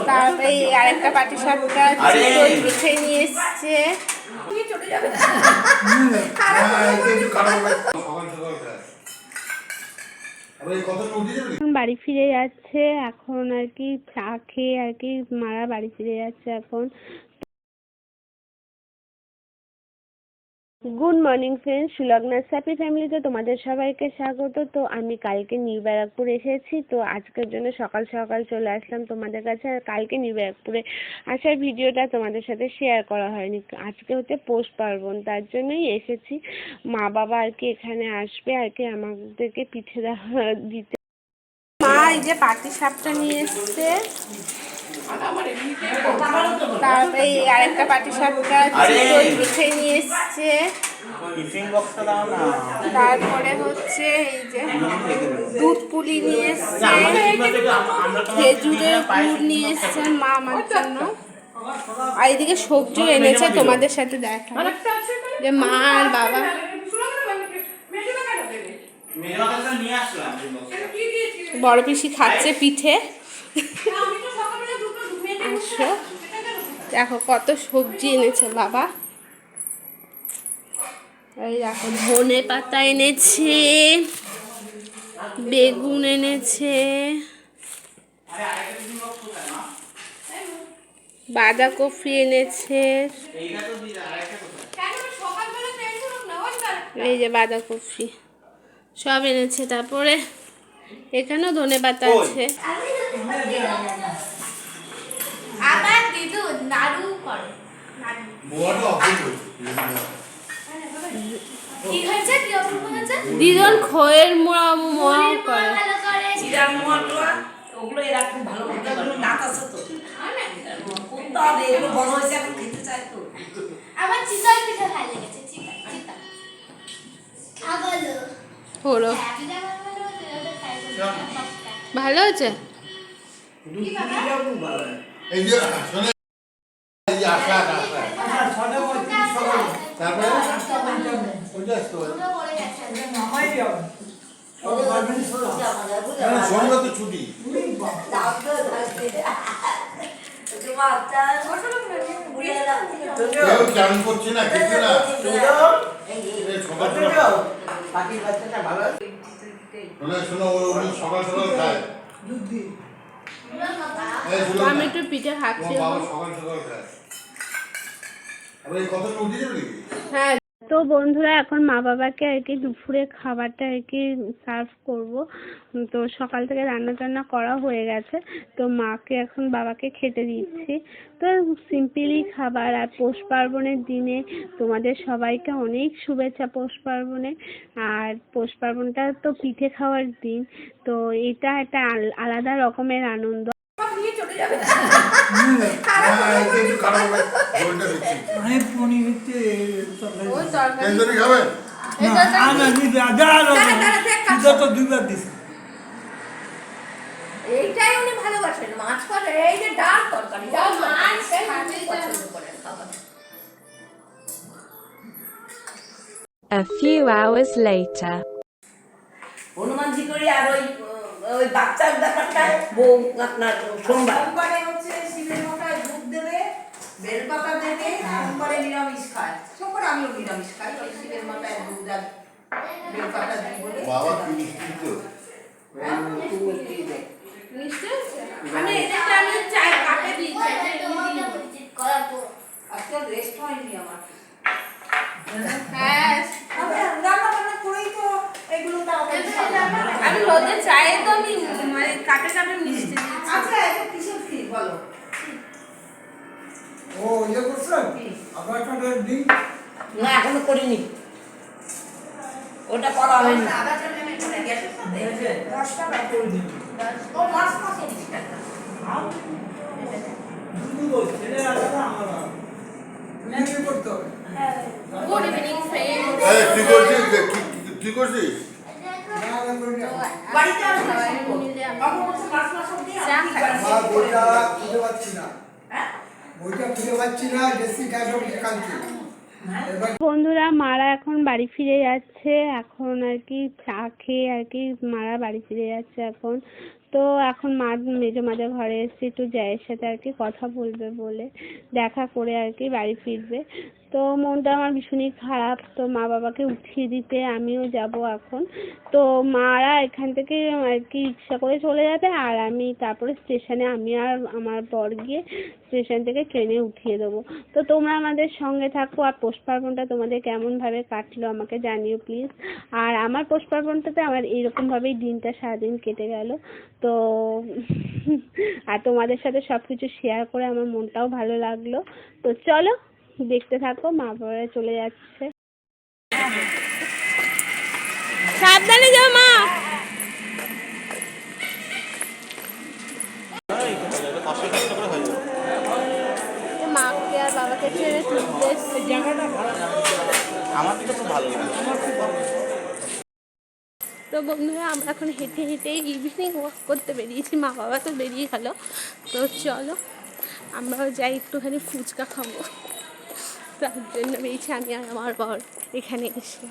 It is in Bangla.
তারপরে আরেকটা পাটি সাপটা পিঠে নিয়ে এসছে। বাড়ি ফিরে যাচ্ছে এখন আর কি, চা খেয়ে আর কি মারা বাড়ি ফিরে যাচ্ছে এখন। Good morning friends, Sulagna's happy ফ্যামিলিতে তোমাদের সবাইকে স্বাগত। তো আমি কালকে নিউ ব্যারাকপুর এসেছি, তো আজকের জন্য সকাল সকাল চলে আসলাম তোমাদের কাছে। আর কালকে নিউ ব্যারাকপুরে আসার ভিডিওটা তোমাদের সাথে শেয়ার করা হয়নি, আজকে হচ্ছে পৌষ পার্বণ, তার জন্যই এসেছি। মা বাবা আর কি এখানে আসবে আর কি আমাদেরকে পিঠে দিতে। মা এই যে পাটি সাপটা নিয়ে এসছে, তারপরে আরেকটা পাটি সাপটা পিঠে নিয়ে এসছে। তারপরে হচ্ছে এই যে দুধ পুলি নিয়ে এসছে, খেজুরের গুড় নিয়ে এসছে মা আমার জন্য। আর এদিকে সবজি এনেছে, তোমাদের সাথে দেখা যে মা আর বাবা। বড় পিসি খাচ্ছে পিঠে। আসো দেখো কত সবজি এনেছে বাবা। এই দেখো ধনে পাতা এনেছে, বেগুন এনেছে, বাঁধাকপি এনেছে, এই যে বাঁধাকপি সব এনেছে। তারপরে এখানেও ধনে পাতা আছে। দিদন খয়ের মোয়া করে। হলো ভালো আছে। ছুটি করছি না কিছু না। সকাল সকাল খায়, আমি একটু পিঠে খাচ্ছি। হ্যাঁ, তো বন্ধুরা এখন মা বাবাকে আর কি দুপুরে খাবারটা আর কি সার্ভ করবো। তো সকাল থেকে রান্না টান্না করা হয়ে গেছে, তো মাকে এখন বাবাকে খেতে দিচ্ছি। তো সিম্পলি খাবার। আর পৌষ পার্বণের দিনে তোমাদের সবাইকে অনেক শুভেচ্ছা পৌষ পার্বণে। আর পৌষ পার্বণটা তো পিঠে খাওয়ার দিন, তো এটা একটা আলাদা রকমের আনন্দ। এইটাই উনি ভালোবাসেন, মাছ করে এই যে ডাল তরকারি পছন্দ করেন খাবার। A few hours later. Hanumanji করি। আর ওই বাচ্চার ব্যাপারটা বউ আপনার সোমবারে হচ্ছে শিবের মাথায় দুধ দেবে, বেলপাতা দেবে, সোমবারে নিরামিষ খায়। সোমবার আমিও নিরামিষ খাই, ওই শিবের মাথায় দুধ আর বেলপাতা দিই বলে। বাবা কি মিষ্টি তো আমি এটা আমি চাই কাটে দিই, আজকে রেস্ট হয়নি আমার। হ্যাঁ, রান্না বান্না করেই তো এগুলো আমি রোদে চায়ে তো আমি মানে কাটে কাটে মিষ্টি দিচ্ছি। আচ্ছা এটা কিসের কি বলো? ও ইয়ে করছেন আবার একটা দিন না এখনো করিনি, ওটা করা হয়নি। আবার চলে আমি করে গ্যাসের সাথে 10 টাকা করিনি। ও মাছ মাছ 20 টাকা। আও দুটো ছেলে আলাদা আমরা মেনে করতে হবে। Good evening friends. এই কি করছিস কি করছিস? বাড়িতে আসো সবাই মিলে বাবু বলছে মাছ মাছ সব দিয়ে চা আমি খাই। মা বইটা খুঁজে পাচ্ছি না, হ্যাঁ বইটা খুঁজে পাচ্ছি না, দেশি খাইব কালকে। বন্ধুরা মারা এখন বাড়ি ফিরে যাচ্ছে এখন আর কি, চা খেয়ে আর কি মারা বাড়ি ফিরে যাচ্ছে এখন। তো এখন মেজো মাঝে ঘরে এসেছি, একটু জায়ের সাথে আর কি কথা বলবে বলে, দেখা করে আর কি বাড়ি ফিরবে। তো মনটা আমার ভীষণই খারাপ। তো মা বাবাকে উঠিয়ে দিতে আমিও যাব এখন। তো মারা এখান থেকে আর কি রিক্সা করে চলে যাবে, আর আমি তারপরে স্টেশনে আমি আর আমার বর গিয়ে স্টেশন থেকে ট্রেনে উঠিয়ে দেবো। তো তোমরা আমাদের সঙ্গে থাকো, আর পৌষ পার্বণটা তোমাদের কেমনভাবে কাটলো আমাকে জানিও প্লিজ। আর আমার পৌষ পার্বণটাতে আমার এইরকমভাবেই দিনটা সারাদিন কেটে গেল। তো আর তোমাদের সাথে সব কিছু শেয়ার করে আমার মনটাও ভালো লাগলো। তো চলো দেখতে থাকো, মা বাবারা চলে যাচ্ছে। সাবধানে যাও মা। মাকে আর বাবাকে ছেড়ে তুলতে এসেছি। আমার তো খুব ভালো লাগে। তো বন্ধুরা আমরা এখন হেঁটে হেঁটে ইভিনিং ওয়াক করতে বেরিয়েছি, মা বাবা তো বেরিয়ে গেল। তো চলো আমরাও যাই, একটুখানি ফুচকা খাবো, তার জন্য বেরিয়েছি আমি আর আমার বর এখানে এসে।